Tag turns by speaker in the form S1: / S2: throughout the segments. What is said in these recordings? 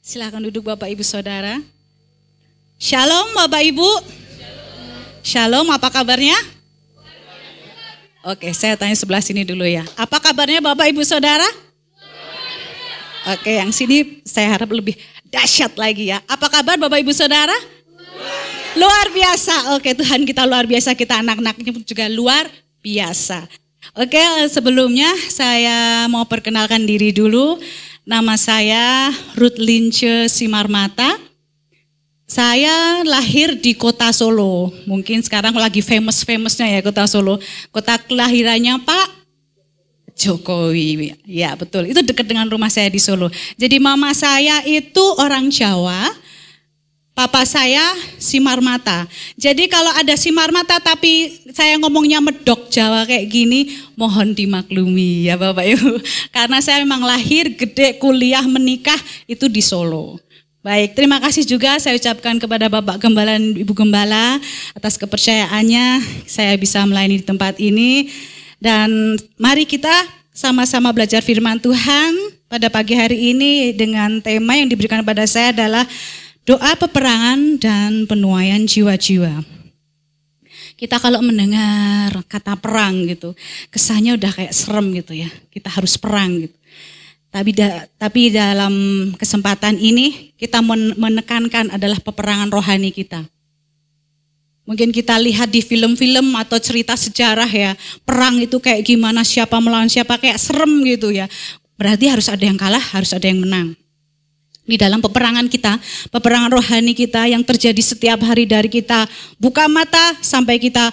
S1: Silakan duduk Bapak Ibu Saudara. Shalom Bapak Ibu. Shalom, apa kabarnya? Oke, saya tanya sebelah sini dulu ya. Apa kabarnya Bapak Ibu Saudara? Oke, yang sini saya harap lebih dahsyat lagi ya. Apa kabar Bapak Ibu Saudara? Luar biasa. Oke, Tuhan kita luar biasa, kita anak-anaknya pun juga luar biasa. Oke, sebelumnya saya mau perkenalkan diri dulu. Nama saya Ruth Lince Simarmata. Saya lahir di kota Solo. Mungkin sekarang lagi famous-famousnya ya kota Solo. Kota kelahirannya Pak Jokowi. Ya betul, itu dekat dengan rumah saya di Solo. Jadi mama saya itu orang Jawa. Papa saya Simarmata. Jadi kalau ada Simarmata tapi saya ngomongnya medok Jawa kayak gini, mohon dimaklumi ya Bapak Ibu. Karena saya memang lahir, gede, kuliah, menikah itu di Solo. Baik, terima kasih juga saya ucapkan kepada Bapak Gembala dan Ibu Gembala atas kepercayaannya saya bisa melayani di tempat ini. Dan mari kita sama-sama belajar firman Tuhan pada pagi hari ini dengan tema yang diberikan kepada saya adalah doa peperangan dan penuaian jiwa-jiwa. Kita kalau mendengar kata perang gitu, kesannya udah kayak serem gitu ya. Kita harus perang gitu. Tapi dalam kesempatan ini kita menekankan adalah peperangan rohani kita. Mungkin kita lihat di film-film atau cerita sejarah ya, perang itu kayak gimana, siapa melawan siapa, kayak serem gitu ya. Berarti harus ada yang kalah, harus ada yang menang. Di dalam peperangan kita, peperangan rohani kita yang terjadi setiap hari dari kita buka mata sampai kita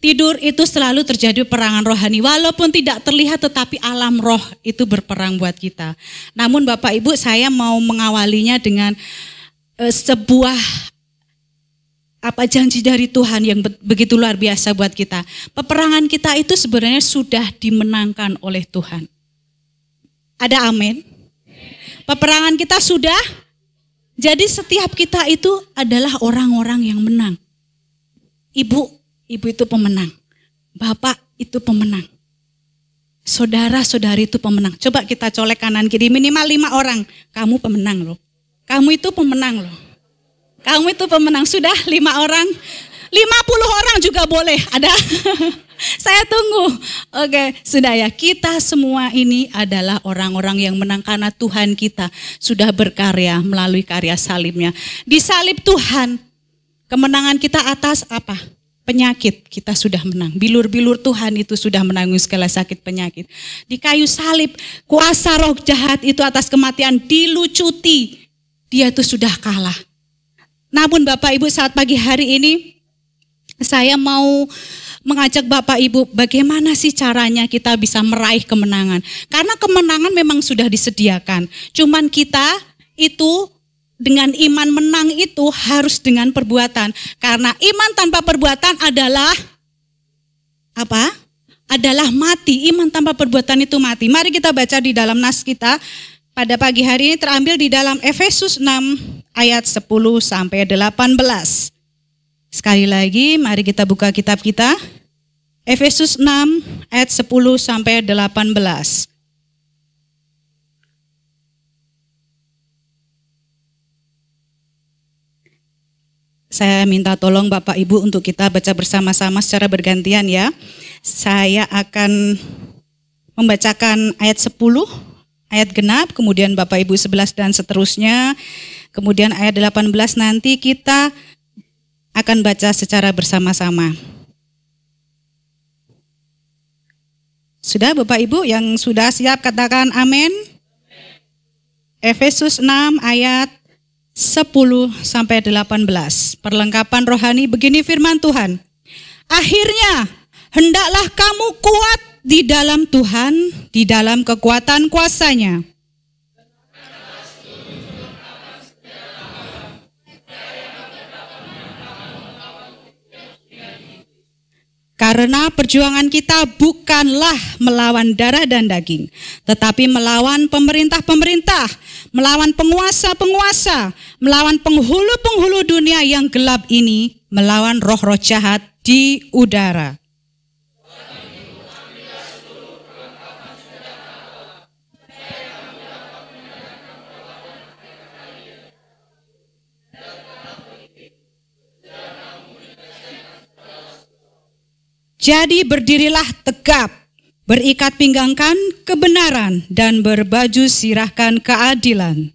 S1: tidur itu selalu terjadi peperangan rohani. Walaupun tidak terlihat tetapi alam roh itu berperang buat kita. Namun Bapak Ibu saya mau mengawalinya dengan sebuah janji dari Tuhan yang begitu luar biasa buat kita. Peperangan kita itu sebenarnya sudah dimenangkan oleh Tuhan. Ada amin? Peperangan kita sudah, jadi setiap kita itu adalah orang-orang yang menang. Ibu itu pemenang. Bapak itu pemenang. Saudara-saudari itu pemenang. Coba kita colek kanan kiri, minimal 5 orang. Kamu pemenang loh. Kamu itu pemenang loh. Kamu itu pemenang. Sudah 5 orang. 50 orang juga boleh. Ada? Saya tunggu. Oke, sudah ya. Kita semua ini adalah orang-orang yang menang karena Tuhan kita sudah berkarya melalui karya salibnya. Di salib Tuhan, kemenangan kita atas apa? Penyakit kita sudah menang. Bilur-bilur Tuhan itu sudah menanggung segala sakit penyakit. Di kayu salib, kuasa roh jahat itu atas kematian dilucuti. Dia itu sudah kalah. Namun Bapak Ibu saat pagi hari ini, saya mau mengajak Bapak Ibu bagaimana sih caranya kita bisa meraih kemenangan. Karena kemenangan memang sudah disediakan. Cuman kita itu dengan iman menang itu harus dengan perbuatan. Karena iman tanpa perbuatan adalah apa? Adalah mati. Iman tanpa perbuatan itu mati. Mari kita baca di dalam nas kita pada pagi hari ini terambil di dalam Efesus 6 ayat 10 sampai 18. Sekali lagi, mari kita buka kitab kita. Efesus 6 ayat 10 sampai 18. Saya minta tolong Bapak Ibu untuk kita baca bersama-sama secara bergantian ya. Saya akan membacakan ayat 10, ayat genap, kemudian Bapak Ibu 11 dan seterusnya. Kemudian ayat 18 nanti kita akan baca secara bersama-sama. Sudah Bapak Ibu yang sudah siap katakan amin. Efesus 6 ayat 10 sampai 18. Perlengkapan rohani begini firman Tuhan. Akhirnya hendaklah kamu kuat di dalam Tuhan, di dalam kekuatan kuasa-Nya. Karena perjuangan kita bukanlah melawan darah dan daging, tetapi melawan pemerintah-pemerintah, melawan penguasa-penguasa, melawan penghulu-penghulu dunia yang gelap ini, melawan roh-roh jahat di udara. Jadi berdirilah tegap, berikat pinggangkan kebenaran, dan berbaju sirahkan keadilan.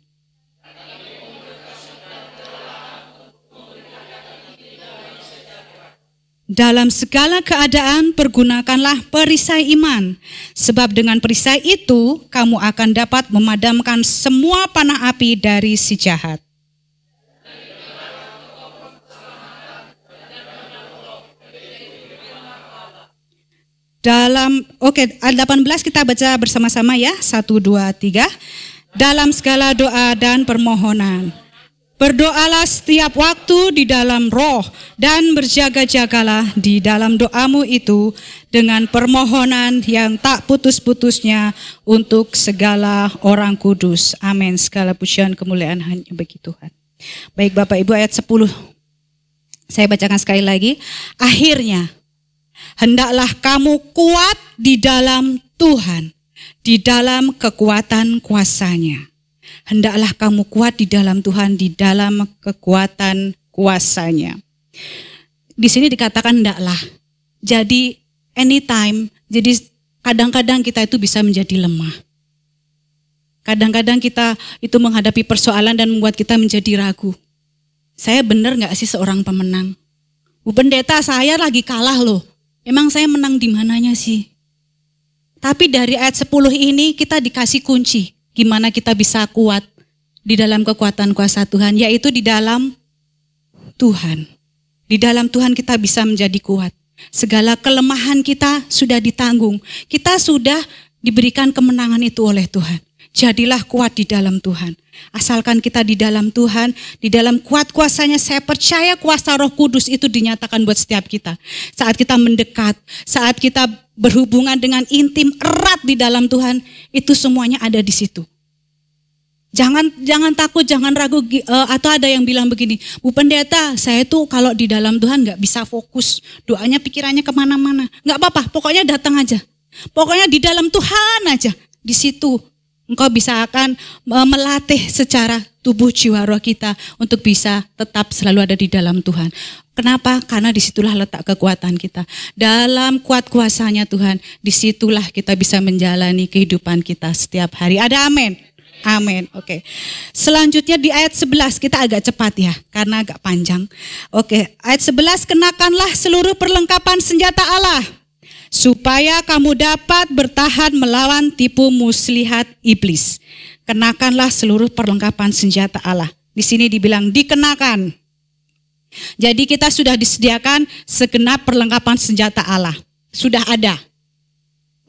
S1: Dalam segala keadaan pergunakanlah perisai iman, sebab dengan perisai itu kamu akan dapat memadamkan semua panah api dari si jahat. Dalam 18 kita baca bersama-sama ya. 1, 2, 3. Dalam segala doa dan permohonan berdoalah setiap waktu di dalam roh, dan berjaga-jagalah di dalam doamu itu dengan permohonan yang tak putus-putusnya untuk segala orang kudus. Amin. Segala pujian kemuliaan hanya bagi Tuhan. Baik Bapak Ibu, ayat 10. Saya bacakan sekali lagi. Akhirnya, hendaklah kamu kuat di dalam Tuhan, di dalam kekuatan kuasa-Nya. Hendaklah kamu kuat di dalam Tuhan, di dalam kekuatan kuasa-Nya. Di sini dikatakan hendaklah. Jadi anytime, jadi kadang-kadang kita itu bisa menjadi lemah. Kadang-kadang kita itu menghadapi persoalan dan membuat kita menjadi ragu. Saya benar gak sih seorang pemenang? Bu Pendeta, saya lagi kalah loh. Emang saya menang di mananya sih? Tapi dari ayat 10 ini kita dikasih kunci. Gimana kita bisa kuat di dalam kekuatan kuasa Tuhan, yaitu di dalam Tuhan. Di dalam Tuhan kita bisa menjadi kuat. Segala kelemahan kita sudah ditanggung. Kita sudah diberikan kemenangan itu oleh Tuhan. Jadilah kuat di dalam Tuhan. Asalkan kita di dalam Tuhan, di dalam kuat kuasanya, saya percaya kuasa Roh Kudus itu dinyatakan buat setiap kita. Saat kita mendekat, saat kita berhubungan dengan intim, erat di dalam Tuhan, itu semuanya ada di situ. Jangan takut, jangan ragu, atau ada yang bilang begini, Bu Pendeta, saya tuh kalau di dalam Tuhan gak bisa fokus, doanya pikirannya kemana-mana. Gak apa-apa, pokoknya datang aja. Pokoknya di dalam Tuhan aja, di situ. Engkau bisa akan melatih secara tubuh jiwa roh kita untuk bisa tetap selalu ada di dalam Tuhan. Kenapa? Karena disitulah letak kekuatan kita. Dalam kuat kuasanya Tuhan, disitulah kita bisa menjalani kehidupan kita setiap hari. Ada amin? Amin. Oke. Selanjutnya di ayat 11, kita agak cepat ya, karena agak panjang. Oke, ayat 11, kenakanlah seluruh perlengkapan senjata Allah, supaya kamu dapat bertahan melawan tipu muslihat iblis. Kenakanlah seluruh perlengkapan senjata Allah. Di sini dibilang dikenakan. Jadi kita sudah disediakan segenap perlengkapan senjata Allah. Sudah ada.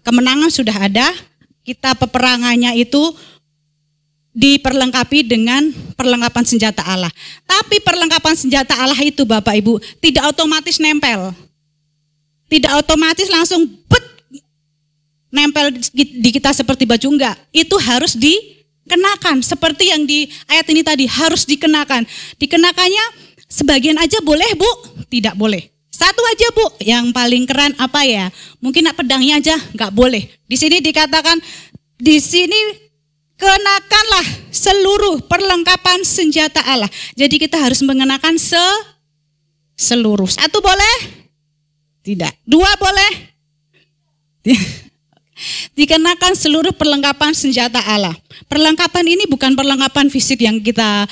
S1: Kemenangan sudah ada. Kita peperangannya itu diperlengkapi dengan perlengkapan senjata Allah. Tapi perlengkapan senjata Allah itu Bapak Ibu tidak otomatis nempel. Tidak otomatis langsung nempel di kita seperti baju, enggak. Itu harus dikenakan. Seperti yang di ayat ini tadi, harus dikenakan. Dikenakannya sebagian aja boleh Bu, tidak boleh. Satu aja Bu, yang paling keren apa ya? Mungkin pedangnya aja enggak boleh. Di sini dikatakan, di sini kenakanlah seluruh perlengkapan senjata Allah. Jadi kita harus mengenakan seluruh. Satu boleh? Tidak. Dua boleh? Dikenakan seluruh perlengkapan senjata Allah. Perlengkapan ini bukan perlengkapan fisik yang kita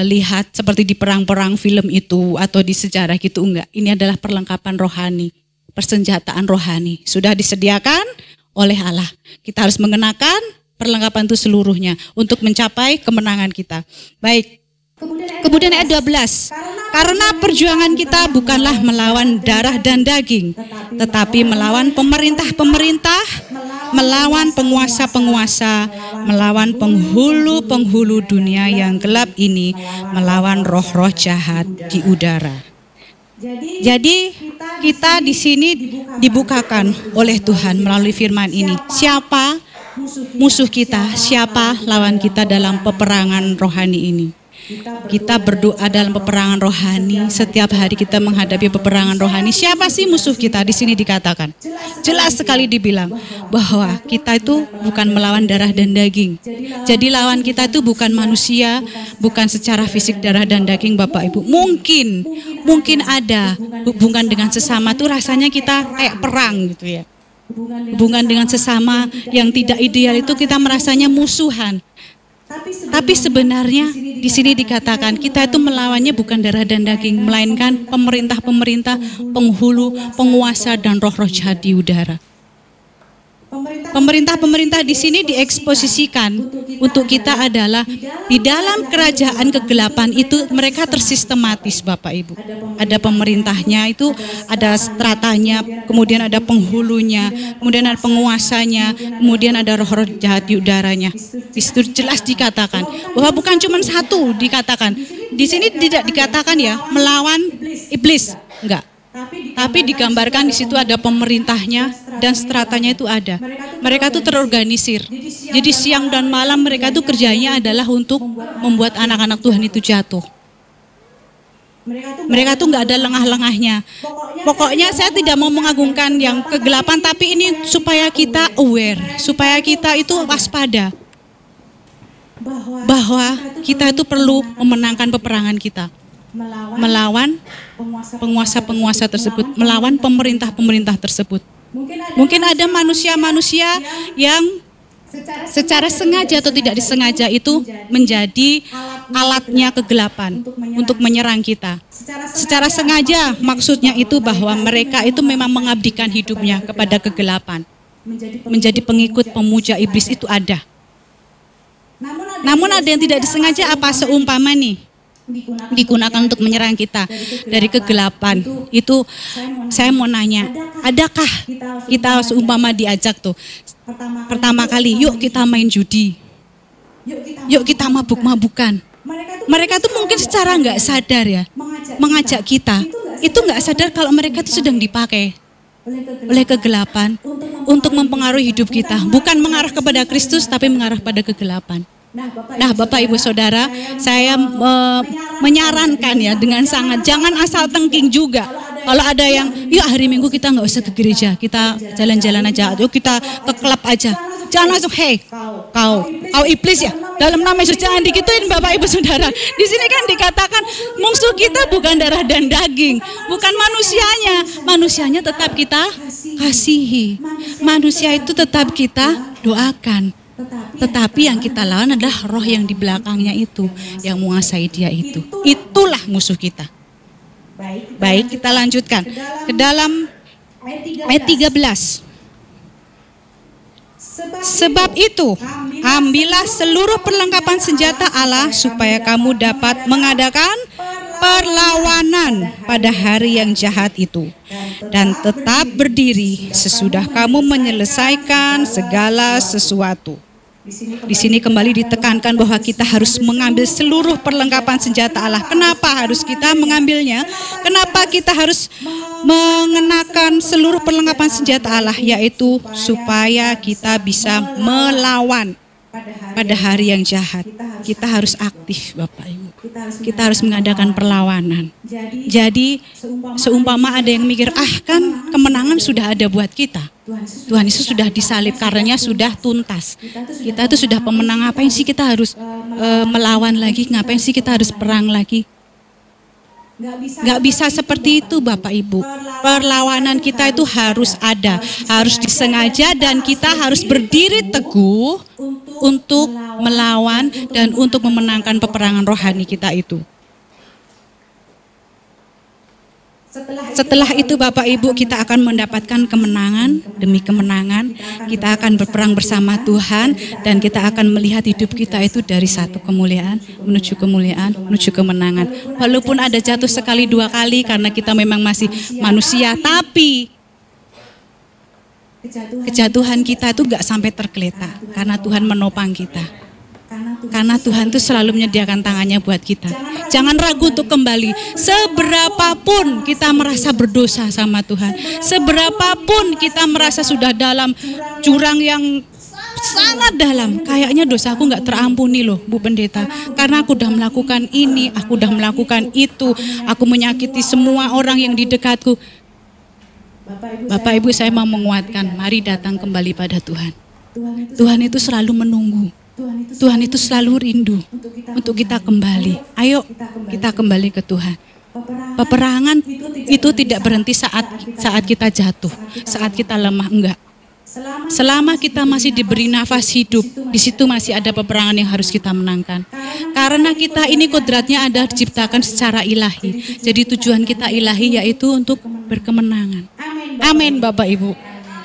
S1: lihat seperti di perang-perang film itu atau di sejarah gitu, enggak. Ini adalah perlengkapan rohani, persenjataan rohani. Sudah disediakan oleh Allah. Kita harus mengenakan perlengkapan itu seluruhnya untuk mencapai kemenangan kita. Baik. Kemudian ayat 12. Karena perjuangan kita bukanlah melawan darah dan daging, tetapi melawan pemerintah-pemerintah, melawan penguasa-penguasa, melawan penghulu-penghulu dunia yang gelap ini, melawan roh-roh jahat di udara. Jadi kita di sini dibukakan oleh Tuhan melalui firman ini. Siapa musuh kita, siapa lawan kita dalam peperangan rohani ini. Kita berdoa dalam peperangan rohani. Setiap hari kita menghadapi peperangan rohani. Siapa sih musuh kita? Di sini dikatakan. Jelas sekali dibilang bahwa kita itu bukan melawan darah dan daging. Jadi lawan kita itu bukan manusia, bukan secara fisik darah dan daging, Bapak Ibu. Mungkin ada hubungan dengan sesama tuh rasanya kita kayak perang gitu ya. Hubungan dengan sesama yang tidak ideal itu kita merasanya musuhan. Tapi sebenarnya di sini dikatakan kita itu melawannya bukan darah dan daging, melainkan pemerintah-pemerintah, penghulu, penguasa dan roh-roh jahat di udara. Pemerintah-pemerintah di sini dieksposisikan untuk kita adalah di dalam kerajaan kegelapan itu mereka tersistematis, Bapak Ibu. Ada pemerintahnya itu, ada stratanya, kemudian ada penghulunya, kemudian ada penguasanya, kemudian ada roh-roh jahat di udaranya. Di situ jelas dikatakan bahwa bukan cuma satu dikatakan. Di sini tidak dikatakan ya melawan iblis, enggak. Tapi digambarkan di situ ada pemerintahnya dan stratanya itu ada. Mereka tuh terorganisir. Jadi siang dan malam mereka tuh kerjanya adalah untuk membuat anak-anak Tuhan itu jatuh. Mereka tuh nggak ada lengah-lengahnya. Pokoknya saya tidak mau mengagungkan yang kegelapan, tapi ini supaya kita aware, supaya kita itu waspada. Bahwa kita itu perlu memenangkan peperangan kita. Melawan penguasa-penguasa tersebut, melawan pemerintah-pemerintah tersebut. Mungkin ada manusia-manusia yang secara sengaja atau tidak disengaja itu menjadi alatnya kegelapan untuk menyerang kita. Secara sengaja maksudnya itu bahwa mereka itu memang mengabdikan hidupnya kepada kegelapan. Menjadi pengikut pemuja iblis itu ada. Namun ada yang tidak disengaja, apa seumpama nih digunakan untuk menyerang kita dari kegelapan. Itu saya mau nanya, adakah kita seumpama diajak tuh pertama kali, yuk kita main judi, yuk kita mabuk-mabukan. Mereka tuh mungkin secara nggak sadar ya mengajak kita. Itu nggak sadar kalau mereka itu sedang dipakai oleh kegelapan untuk mempengaruhi hidup kita, bukan mengarah kepada Kristus tapi mengarah pada kegelapan. Nah, Bapak Ibu Saudara, saya menyarankan ya dengan sangat, jangan asal tengking juga. Kalau ada yang, yuk hari Minggu kita nggak usah ke gereja, kita jalan-jalan aja, yuk kita ke klub aja. Jangan langsung, hey, kau iblis ya. Dalam nama Yesus jangan dikituin, Bapak Ibu Saudara. Di sini kan dikatakan musuh kita bukan darah dan daging, bukan manusianya. Manusianya tetap kita kasihi. Manusia itu tetap kita doakan. Tetapi yang kita lawan adalah roh yang di belakangnya itu, yang menguasai dia itu. Itulah musuh kita. Baik, kita lanjutkan ke dalam ayat 13. Sebab itu, ambillah seluruh perlengkapan senjata Allah supaya kamu dapat mengadakan perlawanan pada hari yang jahat itu, dan tetap berdiri sesudah kamu menyelesaikan segala sesuatu. Di sini kembali ditekankan bahwa kita harus mengambil seluruh perlengkapan senjata Allah. Kenapa harus kita mengambilnya? Kenapa kita harus mengenakan seluruh perlengkapan senjata Allah? Yaitu supaya kita bisa melawan pada hari yang jahat. Kita harus aktif, Bapak Ibu. Kita harus mengadakan perlawanan. Jadi seumpama ada yang mikir, kan kemenangan sudah ada buat kita. Tuhan Yesus sudah disalib, karenanya sudah tuntas. Kita itu sudah pemenang, ngapain sih kita harus melawan lagi? Ngapain sih kita harus perang lagi? Nggak bisa seperti itu, Bapak Ibu. Perlawanan kita itu harus ada, harus disengaja, dan kita harus berdiri teguh untuk melawan dan untuk memenangkan peperangan rohani kita itu. Setelah itu Bapak Ibu, kita akan mendapatkan kemenangan demi kemenangan. Kita akan berperang bersama Tuhan, dan kita akan melihat hidup kita itu dari satu kemuliaan menuju kemenangan. Walaupun ada jatuh sekali dua kali karena kita memang masih manusia, tapi kejatuhan kita itu gak sampai tergeletak karena Tuhan menopang kita. Karena Tuhan itu selalu menyediakan tangannya buat kita. Jangan ragu untuk kembali. Seberapapun kita merasa berdosa sama Tuhan, seberapapun kita merasa sudah dalam jurang yang sangat dalam. Kayaknya dosaku nggak terampuni loh, Bu Pendeta. Karena aku udah melakukan ini, aku udah melakukan itu, aku menyakiti semua orang yang di dekatku. Bapak Ibu, saya mau menguatkan, mari datang kembali pada Tuhan. Tuhan itu selalu menunggu. Tuhan itu selalu rindu untuk kita kembali. Ayo kita kembali ke Tuhan. Peperangan itu tidak berhenti saat kita jatuh, saat kita lemah, enggak. Selama kita masih diberi nafas hidup, di situ masih ada peperangan yang harus kita menangkan. Karena kita ini kodratnya ada diciptakan secara ilahi. Jadi tujuan kita ilahi yaitu untuk berkemenangan. Amin Bapak Ibu.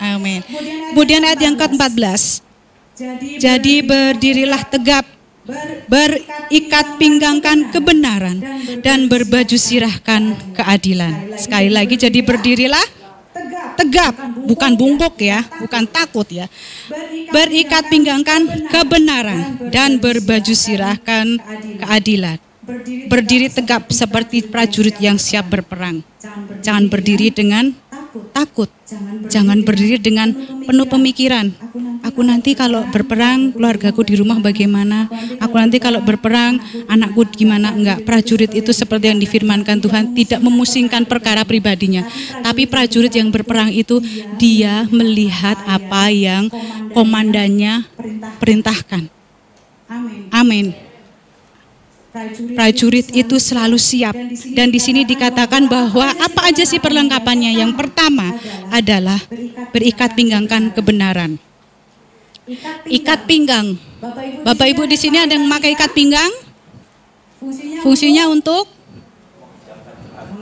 S1: Amin. Kemudian ayat yang ke-14. Jadi berdirilah tegap, berikat pinggangkan kebenaran, dan berbaju sirahkan keadilan. Sekali lagi, jadi berdirilah tegap, bukan bungkuk ya, bukan takut ya. Berikat pinggangkan kebenaran dan berbaju sirahkan keadilan. Berdiri tegap seperti prajurit yang siap berperang. Jangan berdiri dengan takut. Jangan berdiri dengan penuh pemikiran. Aku nanti kalau berperang, keluargaku di rumah bagaimana? Aku nanti kalau berperang, anakku gimana? Enggak, prajurit itu seperti yang difirmankan Tuhan, tidak memusingkan perkara pribadinya. Tapi prajurit yang berperang itu, dia melihat apa yang komandannya perintahkan. Amin. Prajurit itu selalu siap. Dan di sini dikatakan bahwa apa aja sih perlengkapannya? Yang pertama adalah berikat pinggangkan kebenaran. Ikat pinggang. Bapak Ibu di sini ada yang memakai ikat pinggang? Fungsinya untuk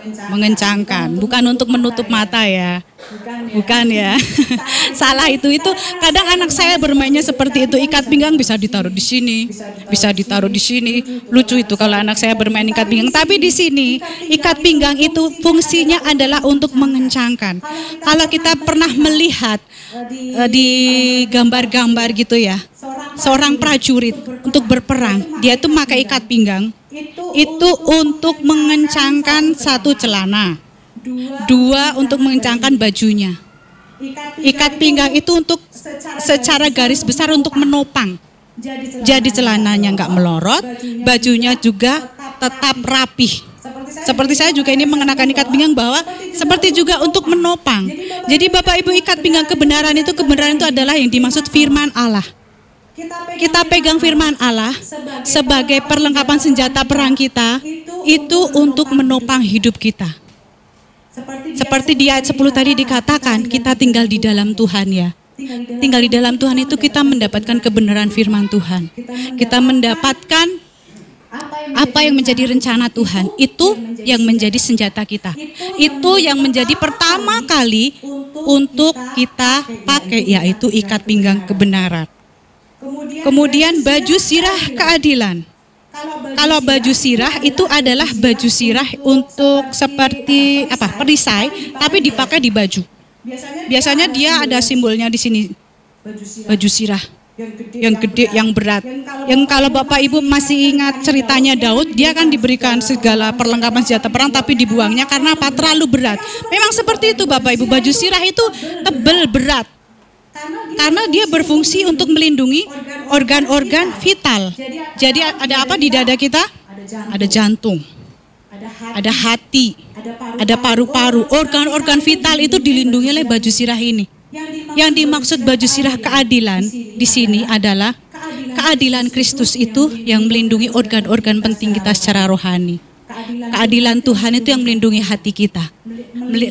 S1: mengencangkan, bukan untuk menutup mata ya. Bukan ya. Salah itu kadang anak saya bermainnya seperti itu. Ikat pinggang bisa ditaruh di sini, bisa ditaruh di sini. Lucu itu kalau anak saya bermain ikat pinggang. Tapi di sini ikat pinggang itu fungsinya adalah untuk mengencangkan. Kalau kita pernah melihat di gambar-gambar gitu ya, seorang prajurit untuk berperang, dia tuh pakai ikat pinggang. Itu untuk mengencangkan satu celana. Dua, untuk mengencangkan bajunya. Ikat pinggang itu untuk secara garis besar untuk menopang. Jadi celananya nggak melorot, bajunya juga tetap rapih. Seperti saya juga ini mengenakan ikat pinggang bahwa seperti juga untuk menopang. Jadi Bapak Ibu, ikat pinggang kebenaran itu adalah yang dimaksud firman Allah. Kita pegang firman Allah sebagai perlengkapan senjata perang kita, itu untuk menopang hidup kita. Seperti di ayat 10 tadi dikatakan, kita tinggal di dalam Tuhan ya. Tinggal di dalam Tuhan itu kita mendapatkan kebenaran firman Tuhan. Kita mendapatkan apa yang menjadi rencana Tuhan. Itu yang menjadi senjata kita. Itu yang menjadi pertama kali untuk kita pakai, yaitu ikat pinggang kebenaran. Kemudian baju sirah keadilan. Kalau baju sirah itu adalah baju sirah untuk seperti perisai, tapi dipakai di baju. Biasanya dia ada simbolnya di sini. Baju sirah yang gede, yang berat. Yang kalau Bapak Ibu masih ingat ceritanya Daud, dia kan diberikan segala perlengkapan senjata perang tapi dibuangnya karena apa? Terlalu berat. Memang seperti itu Bapak Ibu, baju sirah itu tebal, berat. Karena dia berfungsi untuk melindungi organ-organ vital. Jadi ada apa di dada kita? Ada jantung, ada hati, ada paru-paru. Organ-organ vital itu dilindungi oleh baju sirah ini. Yang dimaksud baju sirah keadilan di sini adalah keadilan Kristus itu yang melindungi organ-organ penting kita secara rohani. Keadilan Tuhan itu yang melindungi hati kita,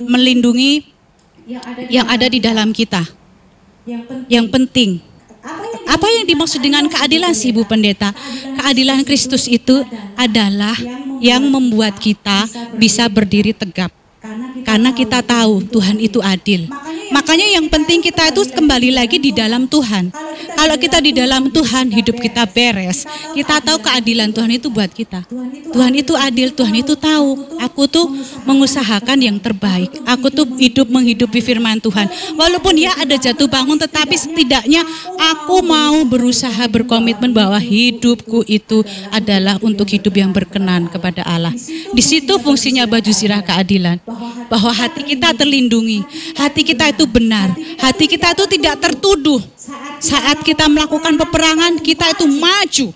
S1: melindungi yang ada di dalam kita. Yang penting, apa yang dimaksud dengan keadilan sih Bu Pendeta? Keadilan Kristus itu adalah yang membuat kita bisa berdiri tegap. Karena kita tahu Tuhan itu adil. Makanya yang penting kita itu kembali lagi di dalam Tuhan. Kalau kita di dalam Tuhan, hidup kita beres. Kita tahu keadilan Tuhan itu buat kita. Tuhan itu adil, Tuhan itu tahu. Aku tuh mengusahakan yang terbaik. Aku tuh menghidupi firman Tuhan. Walaupun ya ada jatuh bangun, tetapi setidaknya aku mau berusaha berkomitmen bahwa hidupku itu adalah untuk hidup yang berkenan kepada Allah. Di situ fungsinya baju sirah keadilan. Bahwa hati kita terlindungi, hati kita itu benar, hati kita itu tidak tertuduh Saat kita melakukan peperangan, kita itu maju.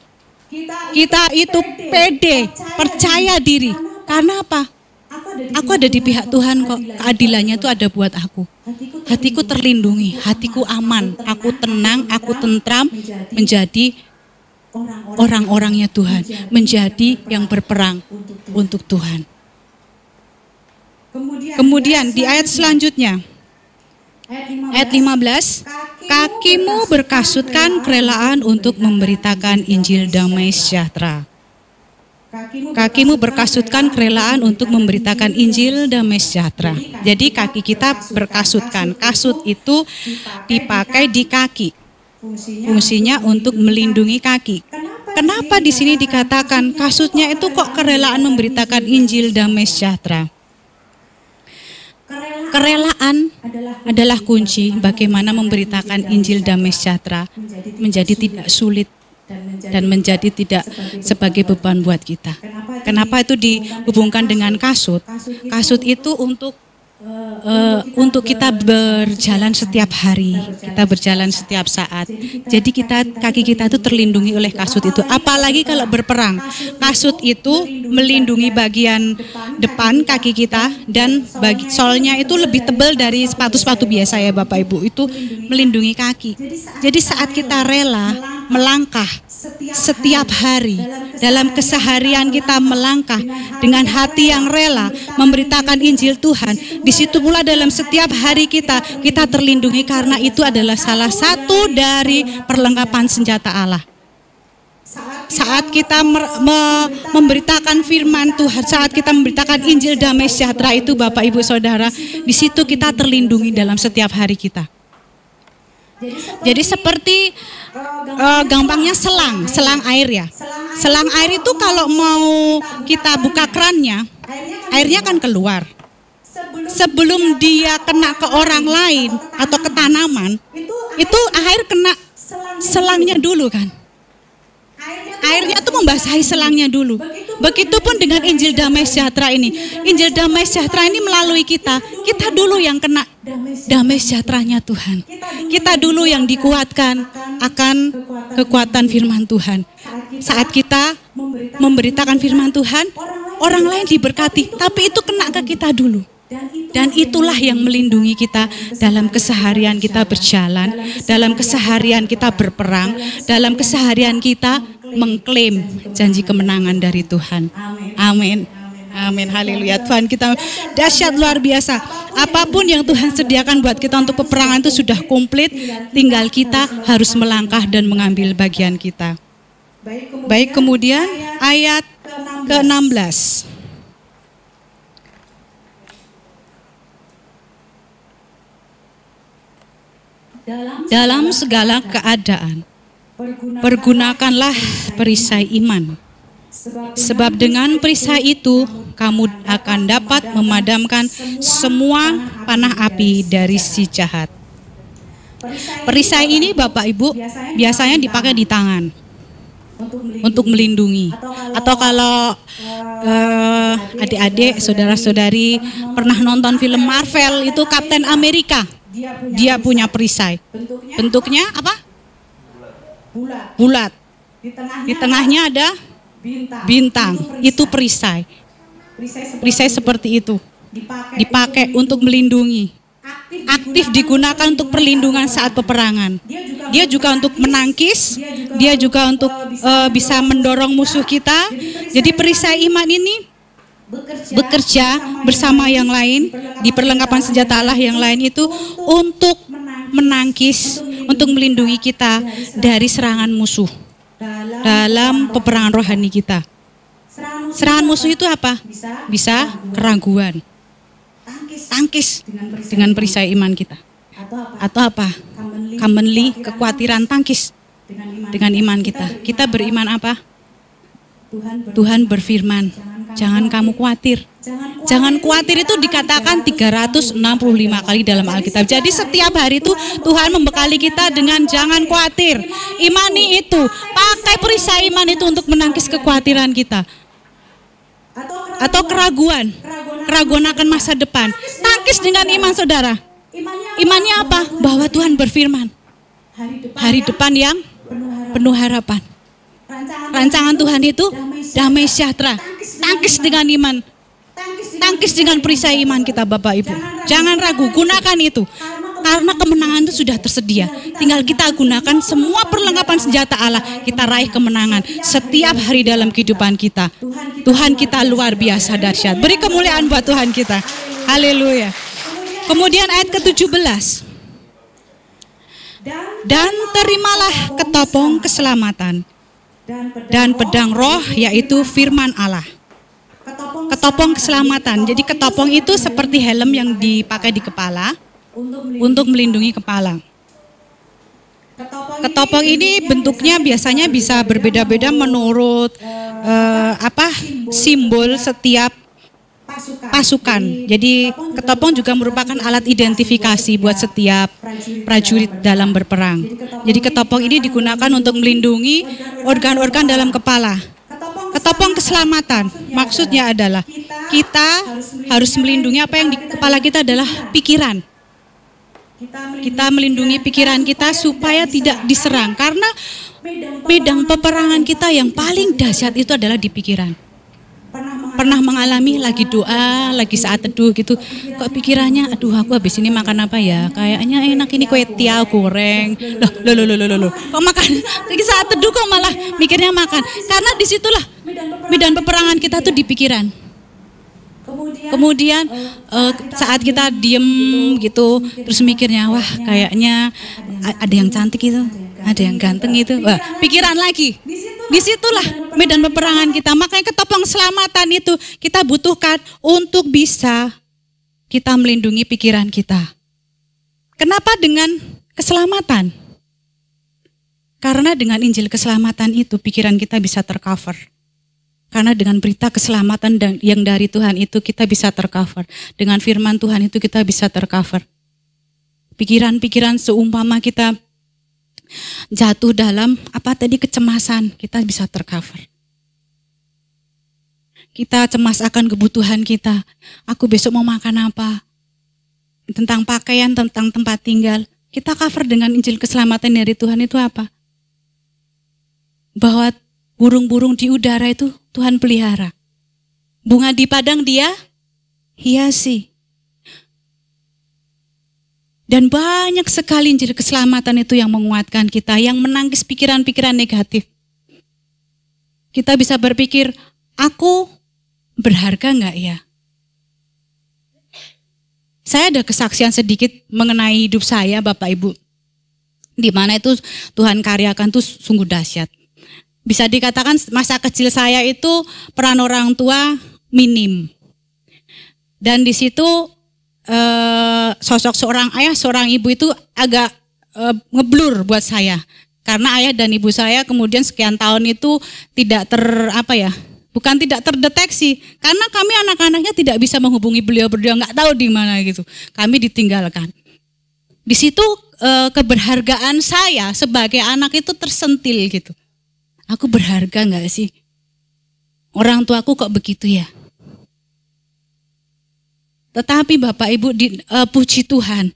S1: Kita itu pede, percaya diri. Karena apa? Aku ada di pihak Tuhan kok. Keadilannya itu ada buat aku. Hatiku terlindungi, hatiku aman, aku tenang, aku tentram, menjadi orang-orangnya Tuhan, menjadi yang berperang untuk Tuhan. Kemudian di ayat selanjutnya, ayat 15, kakimu berkasutkan kerelaan untuk memberitakan Injil damai sejahtera. Kakimu berkasutkan kerelaan untuk memberitakan Injil damai sejahtera. Jadi kaki kita berkasutkan. Kasut itu dipakai di kaki. Fungsinya untuk melindungi kaki. Kenapa di sini dikatakan kasutnya itu kok kerelaan memberitakan Injil damai sejahtera? Kerelaan adalah kunci bagaimana memberitakan Injil damai sejahtera menjadi tidak sulit dan menjadi tidak sebagai beban buat kita. Kenapa itu dihubungkan dengan kasut? Kasut itu untuk kita berjalan setiap hari, kita berjalan setiap saat. Jadi kaki kita itu terlindungi oleh kasut itu. Apalagi kalau berperang, kasut itu melindungi bagian depan kaki kita dan solnya itu lebih tebal dari sepatu-sepatu biasa ya Bapak Ibu. Itu melindungi kaki. Jadi saat kita rela melangkah setiap hari, dalam keseharian kita melangkah dengan hati yang rela memberitakan Injil Tuhan, di situ pula dalam setiap hari kita terlindungi karena itu adalah salah satu dari perlengkapan senjata Allah. Saat kita memberitakan firman Tuhan, saat kita memberitakan Injil damai sejahtera itu Bapak Ibu Saudara, di situ kita terlindungi dalam setiap hari kita. Jadi seperti gampangnya selang air ya. Selang air itu kalau mau kita buka kerannya, airnya akan keluar. Sebelum dia kena ke orang lain atau ke tanaman, itu air kena selangnya dulu kan. Airnya itu membasahi selangnya dulu. Begitupun dengan Injil damai sejahtera ini. Injil damai sejahtera ini melalui kita dulu yang kena damai sejahteranya Tuhan. Kita dulu yang dikuatkan akan kekuatan firman Tuhan. Saat kita memberitakan firman Tuhan, orang lain diberkati, tapi itu kena ke kita dulu. Dan itulah yang melindungi kita dalam keseharian kita berjalan, dalam keseharian kita berperang, dalam keseharian kita mengklaim janji kemenangan dari Tuhan. Amin. Amin, haleluya. Tuhan kita dahsyat luar biasa. Apapun yang Tuhan sediakan buat kita untuk peperangan itu sudah komplit. Tinggal kita harus melangkah dan mengambil bagian kita. Baik, kemudian ayat ke-16. Dalam segala keadaan, pergunakanlah perisai iman. Sebab dengan perisai itu, kamu akan dapat memadamkan semua panah api dari si jahat. Perisai ini Bapak Ibu biasanya dipakai di tangan untuk melindungi. Atau kalau adik-adik, saudara-saudari pernah nonton film Marvel itu Kapten Amerika, dia punya perisai. Bentuknya apa? Bulat. Di tengahnya ada bintang. Itu perisai. Perisai seperti itu dipakai untuk melindungi. Aktif digunakan untuk perlindungan saat peperangan. Dia juga untuk menangkis. Dia juga untuk bisa mendorong musuh kita. Jadi perisai iman ini bekerja bersama yang lain di perlengkapan senjata Allah yang lain itu untuk menangkis, untuk melindungi kita dari serangan musuh dalam peperangan rohani kita. Serangan musuh itu apa? Bisa keraguan, tangkis dengan perisai iman kita. Atau apa? Commonly kekhawatiran, tangkis dengan iman kita. Kita beriman apa? Tuhan berfirman, jangan kamu khawatir. Jangan khawatir itu dikatakan 365 kali dalam Alkitab. Jadi setiap hari itu Tuhan membekali kita dengan jangan khawatir. Imani itu, pakai perisai iman itu untuk menangkis kekhawatiran kita. Atau keraguan akan masa depan. Tangkis dengan iman saudara. Imannya apa? Bahwa Tuhan berfirman. hari depan yang penuh harapan. Rancangan Tuhan itu damai sejahtera. Tangkis dengan iman. Tangkis dengan perisai iman kita Bapak Ibu. Jangan ragu, gunakan itu. Karena kemenangan itu sudah tersedia. Tinggal kita gunakan semua perlengkapan senjata Allah. Kita raih kemenangan setiap hari dalam kehidupan kita. Tuhan kita luar biasa dahsyat. Beri kemuliaan buat Tuhan kita. Haleluya. Kemudian ayat ke-17. Dan terimalah ketopong keselamatan dan pedang roh, yaitu firman Allah. Ketopong keselamatan. Jadi ketopong itu seperti helm yang dipakai di kepala untuk melindungi kepala. Ketopong ini bentuknya biasanya bisa berbeda-beda menurut simbol setiap pasukan. Jadi ketopong juga merupakan alat identifikasi buat setiap prajurit dalam berperang. Jadi ketopong ini digunakan untuk melindungi organ-organ dalam kepala. Ketopong keselamatan maksudnya adalah kita harus melindungi apa yang di kepala kita adalah pikiran. Kita melindungi pikiran kita supaya tidak diserang, karena medan peperangan kita yang paling dahsyat itu adalah di pikiran. Pernah mengalami lagi doa, lagi saat teduh gitu, kok pikirannya, aduh aku habis ini makan apa ya? Kayaknya enak ini kue tiaw goreng. Loh. Kok makan? Lagi saat teduh kok malah mikirnya makan. Karena disitulah medan peperangan kita tuh di pikiran. Kemudian saat kita diem gitu, terus mikirnya, wah kayaknya ada yang cantik itu, ada yang ganteng itu, wah pikiran lagi. Disitulah medan peperangan kita. Makanya ketopong keselamatan itu kita butuhkan untuk bisa kita melindungi pikiran kita. Kenapa dengan keselamatan? Karena dengan Injil keselamatan itu pikiran kita bisa tercover. Karena dengan berita keselamatan yang dari Tuhan itu kita bisa tercover. Dengan firman Tuhan itu kita bisa tercover. Pikiran-pikiran seumpama kita jatuh dalam kecemasan, kita bisa tercover. Kita cemas akan kebutuhan kita. Aku besok mau makan apa? Tentang pakaian, tentang tempat tinggal. Kita cover dengan Injil keselamatan dari Tuhan itu apa? Bahwa burung-burung di udara itu Tuhan pelihara. Bunga di padang Dia hiasi. Dan banyak sekali Injil keselamatan itu yang menguatkan kita, yang menangkis pikiran-pikiran negatif. Kita bisa berpikir, aku berharga enggak ya? Saya ada kesaksian sedikit mengenai hidup saya, Bapak Ibu. Di mana itu Tuhan karyakan tuh sungguh dahsyat. Bisa dikatakan masa kecil saya itu peran orang tua minim. Dan di situ sosok seorang ayah, seorang ibu itu agak ngeblur buat saya. Karena ayah dan ibu saya kemudian sekian tahun itu tidak bukan tidak terdeteksi. Karena kami anak-anaknya tidak bisa menghubungi beliau berdua, nggak tahu di mana gitu. Kami ditinggalkan. Di situ keberhargaan saya sebagai anak itu tersentil gitu. Aku berharga nggak sih? Orang tuaku kok begitu ya? Tetapi Bapak Ibu, puji Tuhan,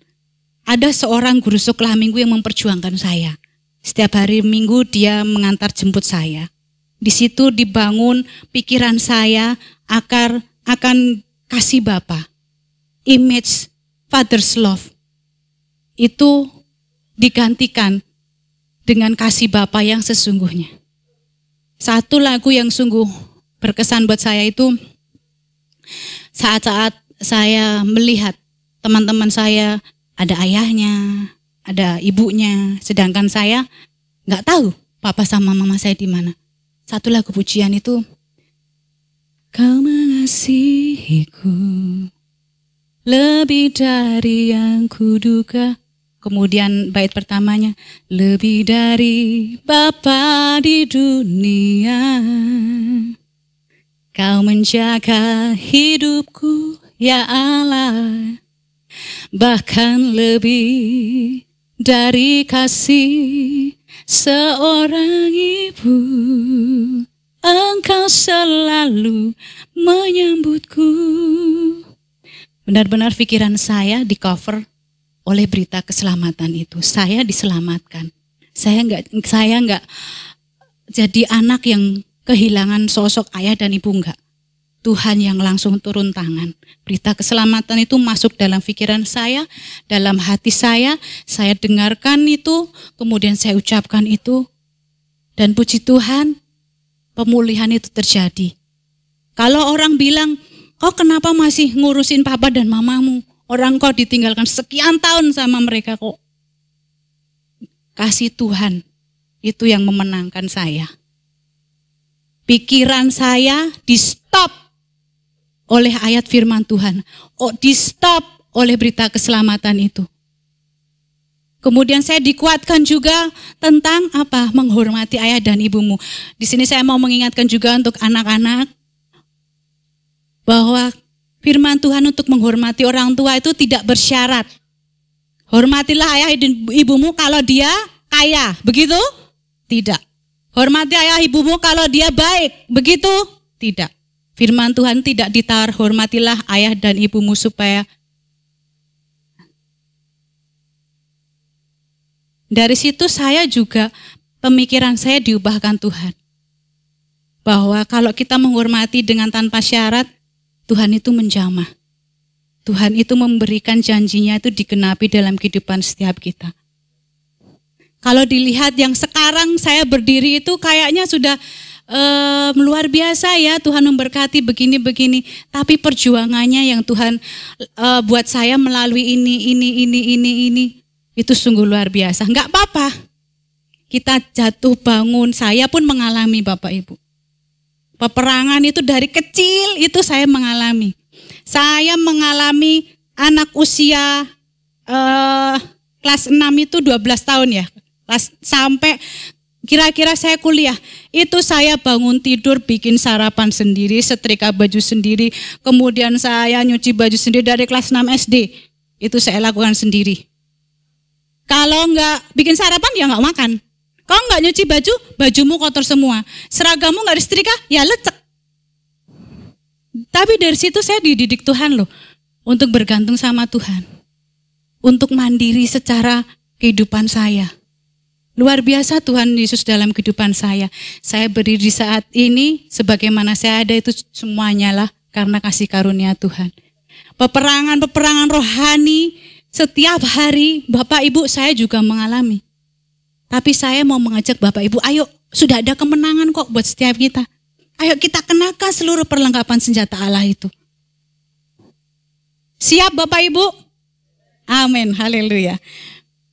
S1: ada seorang guru sekolah minggu yang memperjuangkan saya. Setiap hari Minggu dia mengantar jemput saya. Di situ dibangun pikiran saya akan kasih Bapa. Image Father's love. Itu digantikan dengan kasih Bapa yang sesungguhnya. Satu lagu yang sungguh berkesan buat saya itu saat-saat saya melihat teman-teman saya ada ayahnya, ada ibunya, sedangkan saya nggak tahu papa sama mama saya di mana. Satu lagu pujian itu, Kau mengasihiku lebih dari yang kuduga. Kemudian bait pertamanya, lebih dari Bapa di dunia. Kau menjaga hidupku, ya Allah. Bahkan lebih dari kasih seorang ibu. Engkau selalu menyambutku. Benar-benar pikiran saya di cover oleh berita keselamatan itu. Saya diselamatkan. Saya enggak jadi anak yang kehilangan sosok ayah dan ibu, enggak. Tuhan yang langsung turun tangan. Berita keselamatan itu masuk dalam pikiran saya, dalam hati saya dengarkan itu, kemudian saya ucapkan itu, dan puji Tuhan, pemulihan itu terjadi. Kalau orang bilang, kau kenapa masih ngurusin papa dan mamamu? Orang kau ditinggalkan sekian tahun sama mereka kok. Kasih Tuhan, itu yang memenangkan saya. Pikiran saya di-stop oleh ayat firman Tuhan. Di-stop oleh berita keselamatan itu. Kemudian saya dikuatkan juga tentang apa? Menghormati ayah dan ibumu. Di sini saya mau mengingatkan juga untuk anak-anak bahwa firman Tuhan untuk menghormati orang tua itu tidak bersyarat. Hormatilah ayah dan ibumu kalau dia kaya, begitu? Tidak. Hormati ayah ibumu kalau dia baik, begitu? Tidak. Firman Tuhan tidak ditawar, hormatilah ayah dan ibumu supaya. Dari situ saya juga, pemikiran saya diubahkan Tuhan. Bahwa kalau kita menghormati dengan tanpa syarat, Tuhan itu menjamah. Tuhan itu memberikan janjinya itu digenapi dalam kehidupan setiap kita. Kalau dilihat yang sekarang saya berdiri itu kayaknya sudah luar biasa ya, Tuhan memberkati begini-begini. Tapi perjuangannya yang Tuhan buat saya melalui ini, itu sungguh luar biasa. Enggak apa-apa, kita jatuh bangun, saya pun mengalami Bapak Ibu. Peperangan itu dari kecil itu saya mengalami. Saya mengalami anak usia kelas 6 itu 12 tahun ya. Sampai kira-kira saya kuliah, itu saya bangun tidur, bikin sarapan sendiri, setrika baju sendiri, kemudian saya nyuci baju sendiri dari kelas 6 SD. Itu saya lakukan sendiri. Kalau enggak bikin sarapan, ya enggak makan. Kalau enggak nyuci baju, bajumu kotor semua. Seragamu enggak disetrika, ya lecek. Tapi dari situ saya dididik Tuhan loh, untuk bergantung sama Tuhan. Untuk mandiri secara kehidupan saya. Luar biasa Tuhan Yesus dalam kehidupan saya. Saya berdiri saat ini, sebagaimana saya ada itu semuanya lah karena kasih karunia Tuhan. Peperangan rohani setiap hari Bapak Ibu saya juga mengalami. Tapi saya mau mengajak Bapak Ibu, ayo sudah ada kemenangan kok buat setiap kita. Ayo kita kenakan seluruh perlengkapan senjata Allah itu. Siap Bapak Ibu? Amin, haleluya.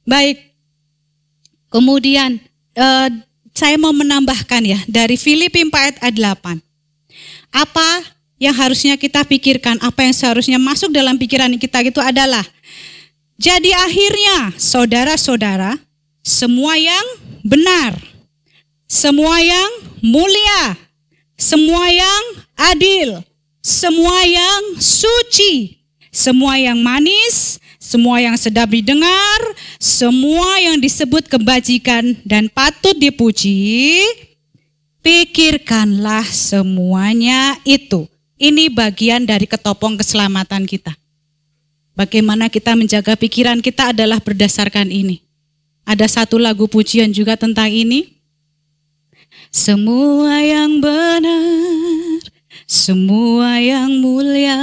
S1: Baik. Kemudian saya mau menambahkan ya dari Filipi 4 ayat 8. Apa yang harusnya kita pikirkan, apa yang seharusnya masuk dalam pikiran kita itu adalah, jadi akhirnya saudara-saudara, semua yang benar, semua yang mulia, semua yang adil, semua yang suci, semua yang manis, semua yang sedap didengar, semua yang disebut kebajikan dan patut dipuji, pikirkanlah semuanya itu. Ini bagian dari ketopong keselamatan kita. Bagaimana kita menjaga pikiran kita adalah berdasarkan ini. Ada satu lagu pujian juga tentang ini. Semua yang benar, semua yang mulia,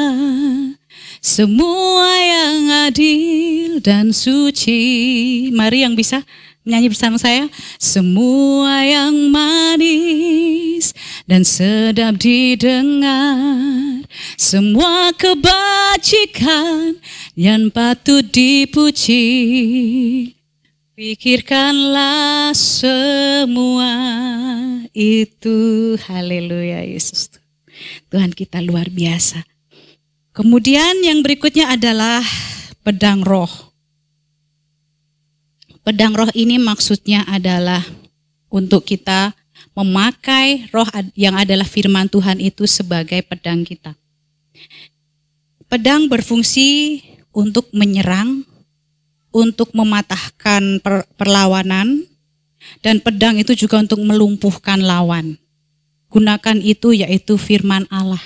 S1: semua yang adil dan suci. Mari yang bisa menyanyi bersama saya. Semua yang manis dan sedap didengar, semua kebajikan yang patut dipuji, pikirkanlah semua itu. Haleluya Yesus. Tuhan kita luar biasa. Kemudian yang berikutnya adalah pedang roh. Pedang roh ini maksudnya adalah untuk kita memakai roh yang adalah firman Tuhan itu sebagai pedang kita. Pedang berfungsi untuk menyerang, untuk mematahkan perlawanan, dan pedang itu juga untuk melumpuhkan lawan. Gunakan itu yaitu firman Allah.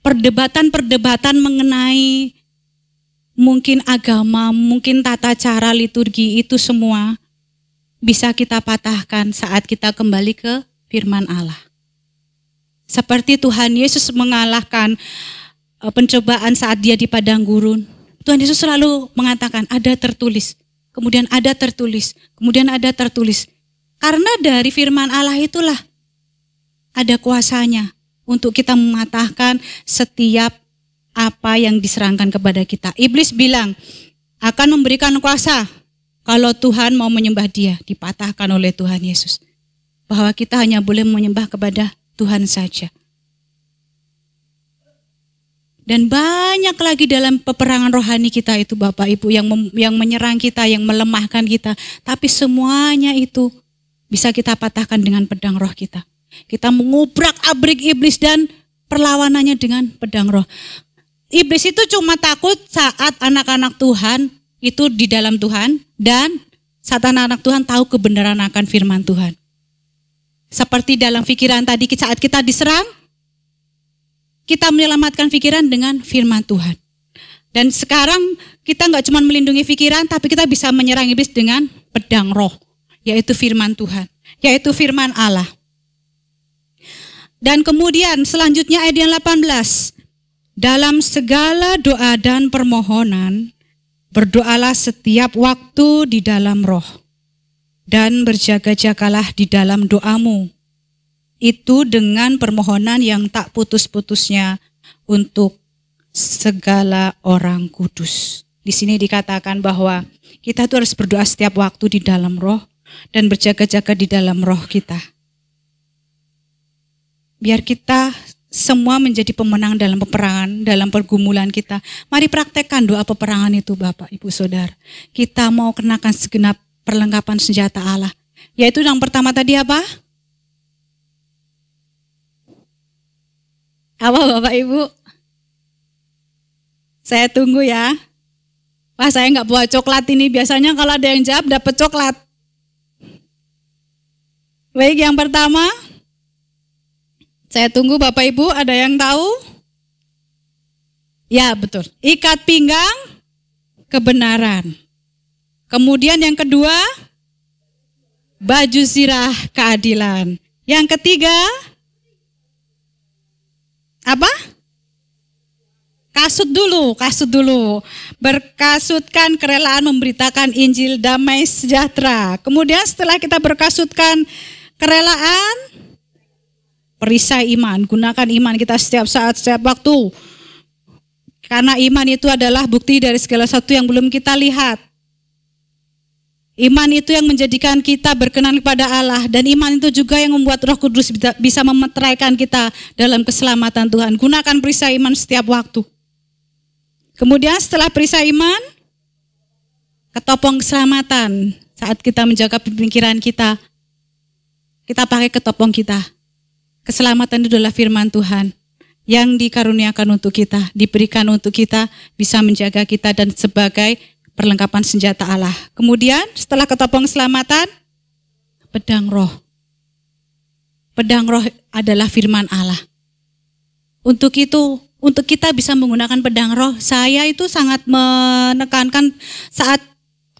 S1: Perdebatan-perdebatan mengenai mungkin agama, mungkin tata cara liturgi itu semua bisa kita patahkan saat kita kembali ke firman Allah. Seperti Tuhan Yesus mengalahkan pencobaan saat dia di padang gurun. Tuhan Yesus selalu mengatakan ada tertulis, kemudian ada tertulis, kemudian ada tertulis. Karena dari firman Allah itulah ada kuasanya untuk kita mematahkan setiap apa yang diserangkan kepada kita. Iblis bilang akan memberikan kuasa kalau Tuhan mau menyembah dia, dipatahkan oleh Tuhan Yesus. Bahwa kita hanya boleh menyembah kepada Tuhan saja. Dan banyak lagi dalam peperangan rohani kita itu Bapak Ibu yang menyerang kita, yang melemahkan kita. Tapi semuanya itu bisa kita patahkan dengan pedang roh kita. Kita mengubrak-abrik iblis dan perlawanannya dengan pedang roh. Iblis itu cuma takut saat anak-anak Tuhan itu di dalam Tuhan dan saat anak-anak Tuhan tahu kebenaran akan firman Tuhan. Seperti dalam pikiran tadi saat kita diserang, kita menyelamatkan pikiran dengan firman Tuhan. Dan sekarang kita nggak cuma melindungi pikiran, tapi kita bisa menyerang iblis dengan pedang roh, yaitu firman Tuhan, yaitu firman Allah. Dan kemudian selanjutnya ayat yang 18. Dalam segala doa dan permohonan, berdoalah setiap waktu di dalam roh. Dan berjaga-jagalah di dalam doamu. Itu dengan permohonan yang tak putus-putusnya untuk segala orang kudus. Di sini dikatakan bahwa kita tuh harus berdoa setiap waktu di dalam roh dan berjaga-jaga di dalam roh kita. Biar kita semua menjadi pemenang dalam peperangan, dalam pergumulan kita. Mari praktekkan doa peperangan itu Bapak, Ibu, Saudara. Kita mau kenakan segenap perlengkapan senjata Allah. Yaitu yang pertama tadi apa? Apa Bapak Ibu? Saya tunggu ya. Wah, saya nggak bawa coklat ini. Biasanya kalau ada yang jawab dapat coklat. Baik, yang pertama. Saya tunggu Bapak Ibu, ada yang tahu? Ya betul, ikat pinggang kebenaran. Kemudian yang kedua, baju zirah keadilan. Yang ketiga, apa? Kasut dulu. Berkasutkan kerelaan memberitakan Injil damai sejahtera. Kemudian setelah kita berkasutkan kerelaan, perisai iman, gunakan iman kita setiap saat, setiap waktu. Karena iman itu adalah bukti dari segala sesuatu yang belum kita lihat. Iman itu yang menjadikan kita berkenan kepada Allah. Dan iman itu juga yang membuat Roh Kudus bisa memeteraikan kita dalam keselamatan Tuhan. Gunakan perisai iman setiap waktu. Kemudian setelah perisai iman, ketopong keselamatan. Saat kita menjaga pikiran kita pakai ketopong kita. Keselamatan itu adalah firman Tuhan yang dikaruniakan untuk kita, diberikan untuk kita, bisa menjaga kita dan sebagai perlengkapan senjata Allah. Kemudian setelah ketopong keselamatan, pedang roh. Pedang roh adalah firman Allah. Untuk itu, untuk kita bisa menggunakan pedang roh, saya itu sangat menekankan saat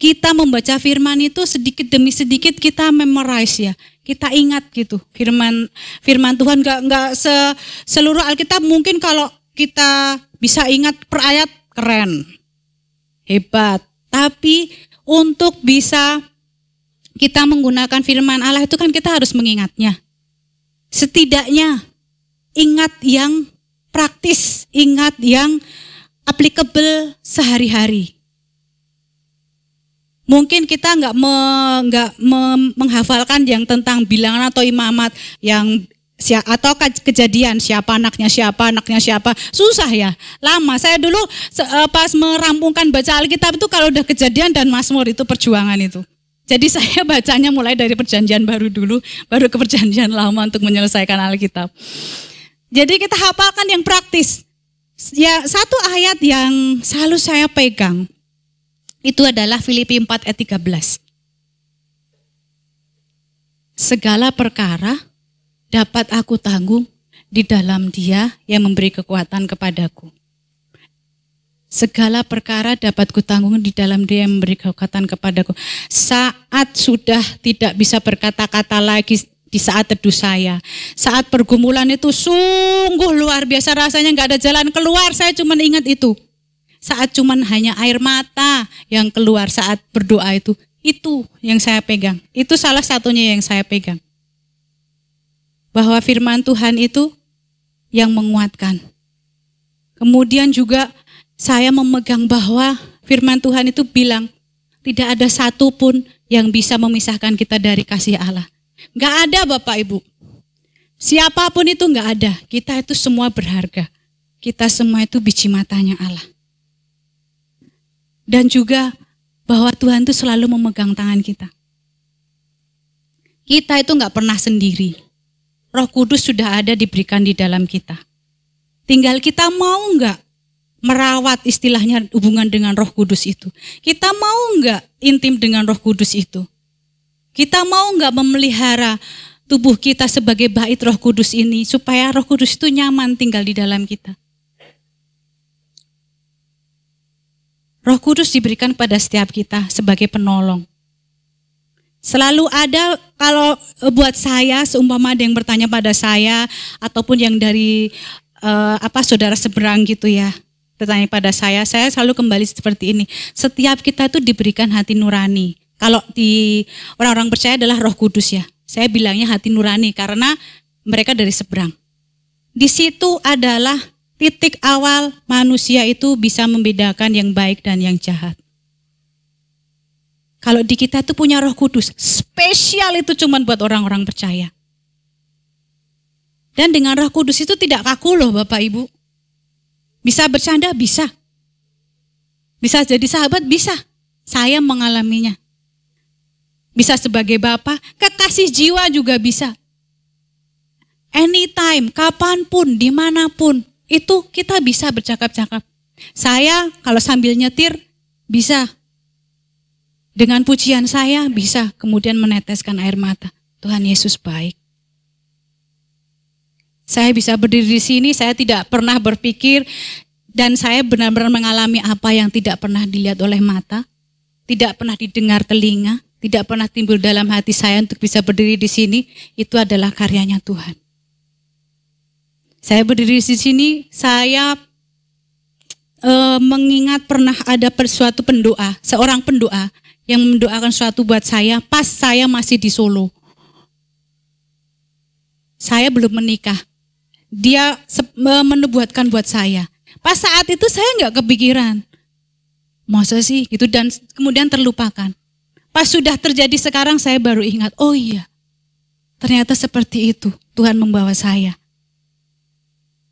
S1: kita membaca firman itu sedikit demi sedikit kita memorize ya. Kita ingat gitu firman Tuhan, nggak seluruh Alkitab. Mungkin kalau kita bisa ingat per ayat keren, hebat. Tapi untuk bisa kita menggunakan firman Allah itu kan kita harus mengingatnya. Setidaknya ingat yang praktis, ingat yang applicable sehari-hari. Mungkin kita nggak menghafalkan yang tentang bilangan atau imamat yang atau kejadian siapa anaknya siapa, susah ya, lama. Saya dulu pas merampungkan baca Alkitab itu kalau udah Kejadian dan Mazmur itu perjuangan itu. Jadi saya bacanya mulai dari Perjanjian Baru dulu, baru ke Perjanjian Lama untuk menyelesaikan Alkitab. Jadi kita hafalkan yang praktis. Ya, satu ayat yang selalu saya pegang itu adalah Filipi 4 ayat 13. Segala perkara dapat aku tanggung di dalam Dia yang memberi kekuatan kepadaku. Segala perkara dapat kutanggung di dalam Dia yang memberi kekuatan kepadaku. Saat sudah tidak bisa berkata-kata lagi di saat teduh saya, saat pergumulan itu sungguh luar biasa, rasanya nggak ada jalan keluar, saya cuma ingat itu. Saat cuman hanya air mata yang keluar saat berdoa itu yang saya pegang. Itu salah satunya yang saya pegang. Bahwa firman Tuhan itu yang menguatkan. Kemudian juga saya memegang bahwa firman Tuhan itu bilang, tidak ada satu pun yang bisa memisahkan kita dari kasih Allah. Enggak ada Bapak Ibu. Siapapun itu enggak ada. Kita itu semua berharga. Kita semua itu biji matanya Allah. Dan juga bahwa Tuhan itu selalu memegang tangan kita. Kita itu enggak pernah sendiri. Roh Kudus sudah ada diberikan di dalam kita. Tinggal kita mau enggak merawat istilahnya hubungan dengan Roh Kudus itu. Kita mau enggak intim dengan Roh Kudus itu? Kita mau enggak memelihara tubuh kita sebagai bait Roh Kudus ini supaya Roh Kudus itu nyaman tinggal di dalam kita? Roh Kudus diberikan pada setiap kita sebagai penolong. Selalu ada, kalau buat saya, seumpama ada yang bertanya pada saya ataupun yang dari saudara seberang gitu ya, bertanya pada saya selalu kembali seperti ini. Setiap kita itu diberikan hati nurani. Kalau di orang-orang percaya adalah Roh Kudus ya. Saya bilangnya hati nurani karena mereka dari seberang. Di situ adalah titik awal manusia itu bisa membedakan yang baik dan yang jahat. Kalau di kita itu punya Roh Kudus, spesial itu cuma buat orang-orang percaya. Dan dengan Roh Kudus itu tidak kaku loh Bapak Ibu. Bisa bercanda, bisa. Bisa jadi sahabat, bisa. Saya mengalaminya. Bisa sebagai bapak, kekasih jiwa juga bisa. Anytime, kapanpun, dimanapun, itu kita bisa bercakap-cakap. Saya kalau sambil nyetir, bisa. Dengan pujian saya, bisa kemudian meneteskan air mata. Tuhan Yesus baik. Saya bisa berdiri di sini, saya tidak pernah berpikir dan saya benar-benar mengalami apa yang tidak pernah dilihat oleh mata, tidak pernah didengar telinga, tidak pernah timbul dalam hati saya untuk bisa berdiri di sini. Itu adalah karyanya Tuhan. Saya berdiri di sini, saya mengingat pernah ada suatu pendoa, seorang pendoa yang mendoakan suatu buat saya pas saya masih di Solo. Saya belum menikah. Dia menubuatkan buat saya. Pas saat itu saya nggak kepikiran. Masa sih gitu, dan kemudian terlupakan. Pas sudah terjadi sekarang saya baru ingat, oh iya. Ternyata seperti itu Tuhan membawa saya.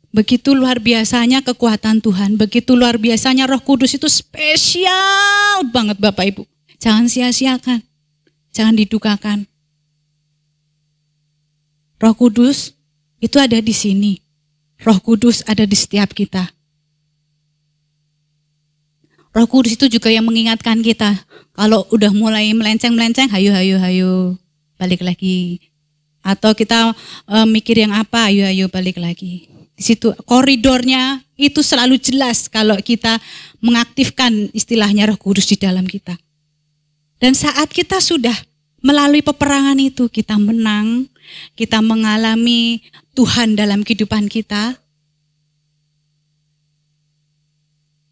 S1: Begitu luar biasanya kekuatan Tuhan, begitu luar biasanya Roh Kudus itu spesial banget Bapak Ibu. Jangan sia-siakan, jangan didukakan. Roh Kudus itu ada di sini. Roh Kudus ada di setiap kita. Roh Kudus itu juga yang mengingatkan kita. Kalau udah mulai melenceng-melenceng, hayu, balik lagi. Atau kita mikir yang apa, hayu, balik lagi. Di situ koridornya itu selalu jelas kalau kita mengaktifkan istilahnya Roh Kudus di dalam kita. Dan saat kita sudah melalui peperangan itu, kita menang, kita mengalami Tuhan dalam kehidupan kita.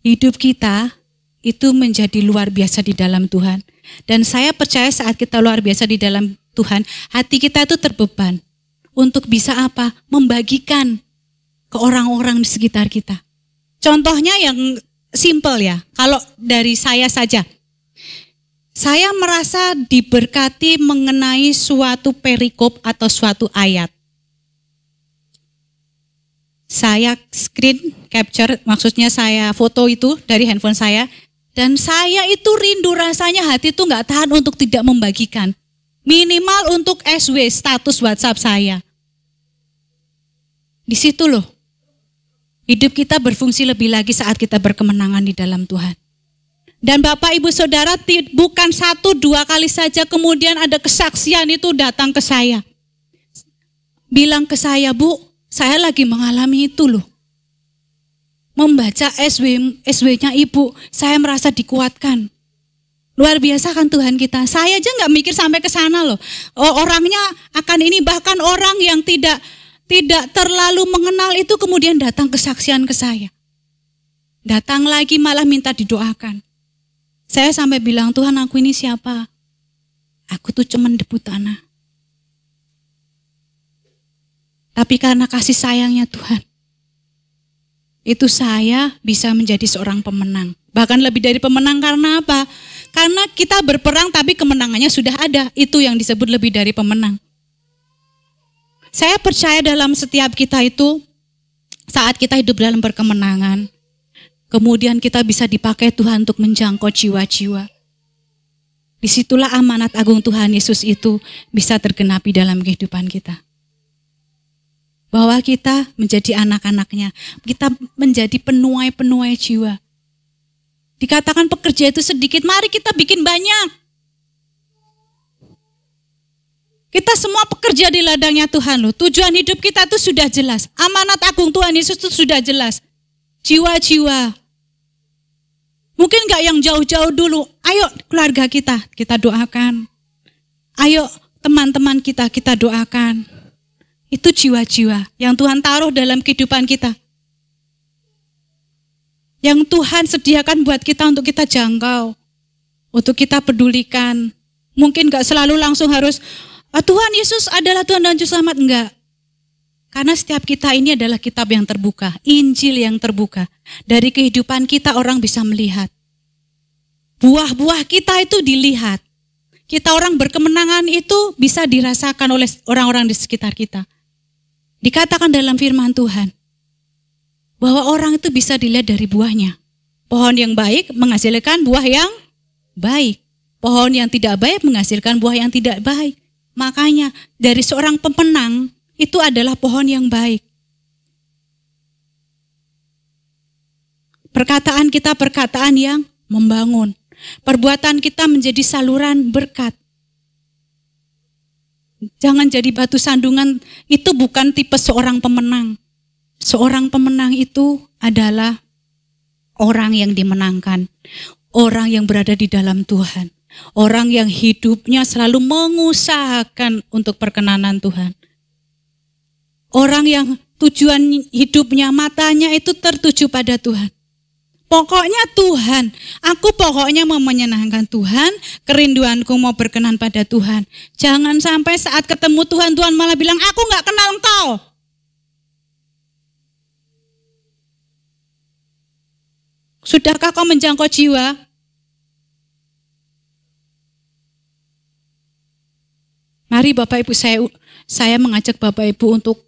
S1: Hidup kita itu menjadi luar biasa di dalam Tuhan. Dan saya percaya saat kita luar biasa di dalam Tuhan, hati kita itu terbeban untuk bisa apa? Membagikan ke orang-orang di sekitar kita. Contohnya yang simple ya, kalau dari saya saja. Saya merasa diberkati mengenai suatu perikop atau suatu ayat. Saya screen capture, maksudnya saya foto itu dari handphone saya. Dan saya itu rindu rasanya hati itu gak tahan untuk tidak membagikan. Minimal untuk SW, status WhatsApp saya. Di situ loh. Hidup kita berfungsi lebih lagi saat kita berkemenangan di dalam Tuhan. Dan Bapak Ibu Saudara, bukan 1-2 kali saja kemudian ada kesaksian itu datang ke saya. Bilang ke saya, Bu, saya lagi mengalami itu loh. membaca SW-nya ibu, saya merasa dikuatkan. Luar biasa kan Tuhan kita. Saya aja nggak mikir sampai ke sana loh. Orangnya akan ini, bahkan orang yang tidak terlalu mengenal itu kemudian datang kesaksian ke saya. Datang lagi malah minta didoakan. Saya sampai bilang, Tuhan aku ini siapa? Aku tuh cuman debu tanah. Tapi karena kasih sayangnya Tuhan, itu saya bisa menjadi seorang pemenang. Bahkan lebih dari pemenang karena apa? Karena kita berperang tapi kemenangannya sudah ada. Itu yang disebut lebih dari pemenang. Saya percaya dalam setiap kita itu, saat kita hidup dalam berkemenangan, kemudian kita bisa dipakai Tuhan untuk menjangkau jiwa-jiwa. Disitulah amanat agung Tuhan Yesus itu bisa tergenapi dalam kehidupan kita. Bahwa kita menjadi anak-anaknya, kita menjadi penuai-penuai jiwa. Dikatakan pekerja itu sedikit, mari kita bikin banyak. Kita semua pekerja di ladangnya Tuhan loh. Tujuan hidup kita itu sudah jelas. Amanat agung Tuhan Yesus itu sudah jelas. Jiwa-jiwa. Mungkin gak yang jauh-jauh dulu. Ayo keluarga kita doakan. Ayo teman-teman kita doakan. Itu jiwa-jiwa yang Tuhan taruh dalam kehidupan kita. Yang Tuhan sediakan buat kita untuk kita jangkau. Untuk kita pedulikan. Mungkin gak selalu langsung harus, Tuhan Yesus adalah Tuhan dan Juru Selamat. Enggak. Karena setiap kita ini adalah kitab yang terbuka. Injil yang terbuka. Dari kehidupan kita orang bisa melihat. Buah-buah kita itu dilihat. Kita orang berkemenangan itu bisa dirasakan oleh orang-orang di sekitar kita. Dikatakan dalam firman Tuhan, bahwa orang itu bisa dilihat dari buahnya. Pohon yang baik menghasilkan buah yang baik. Pohon yang tidak baik menghasilkan buah yang tidak baik. Makanya dari seorang pemenang itu adalah pohon yang baik. Perkataan kita perkataan yang membangun. Perbuatan kita menjadi saluran berkat. Jangan jadi batu sandungan, itu bukan tipe seorang pemenang. Seorang pemenang itu adalah orang yang dimenangkan. Orang yang berada di dalam Tuhan. Orang yang hidupnya selalu mengusahakan untuk perkenanan Tuhan. Orang yang tujuan hidupnya, matanya itu tertuju pada Tuhan. Pokoknya Tuhan, aku pokoknya mau menyenangkan Tuhan, kerinduanku mau berkenan pada Tuhan. Jangan sampai saat ketemu Tuhan, Tuhan malah bilang, aku gak kenal engkau. Sudahkah kau menjangkau jiwa? Mari Bapak Ibu, saya mengajak Bapak Ibu untuk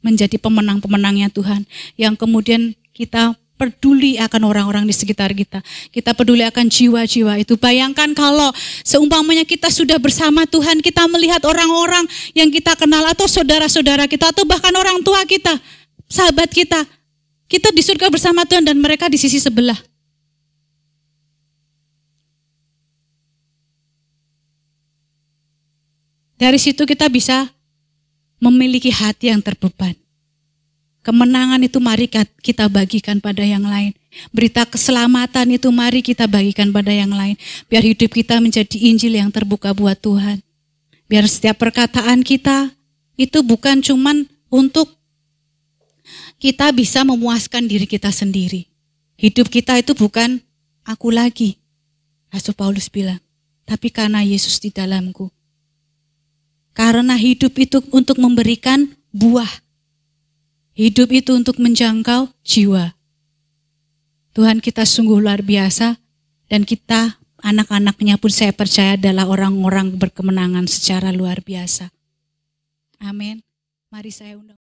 S1: menjadi pemenang-pemenangnya Tuhan. Yang kemudian kita peduli akan orang-orang di sekitar kita. Kita peduli akan jiwa-jiwa itu. Bayangkan kalau seumpamanya kita sudah bersama Tuhan, kita melihat orang-orang yang kita kenal atau saudara-saudara kita atau bahkan orang tua kita, sahabat kita. Kita di surga bersama Tuhan dan mereka di sisi sebelah. Dari situ kita bisa memiliki hati yang terbeban. Kemenangan itu mari kita bagikan pada yang lain. Berita keselamatan itu mari kita bagikan pada yang lain. Biar hidup kita menjadi Injil yang terbuka buat Tuhan. Biar setiap perkataan kita itu bukan cuman untuk kita bisa memuaskan diri kita sendiri. Hidup kita itu bukan aku lagi. Rasul Paulus bilang, tapi karena Yesus di dalamku. Karena hidup itu untuk memberikan buah. Hidup itu untuk menjangkau jiwa. Tuhan kita sungguh luar biasa dan kita anak-anaknya pun saya percaya adalah orang-orang berkemenangan secara luar biasa. Amin. Mari saya undang.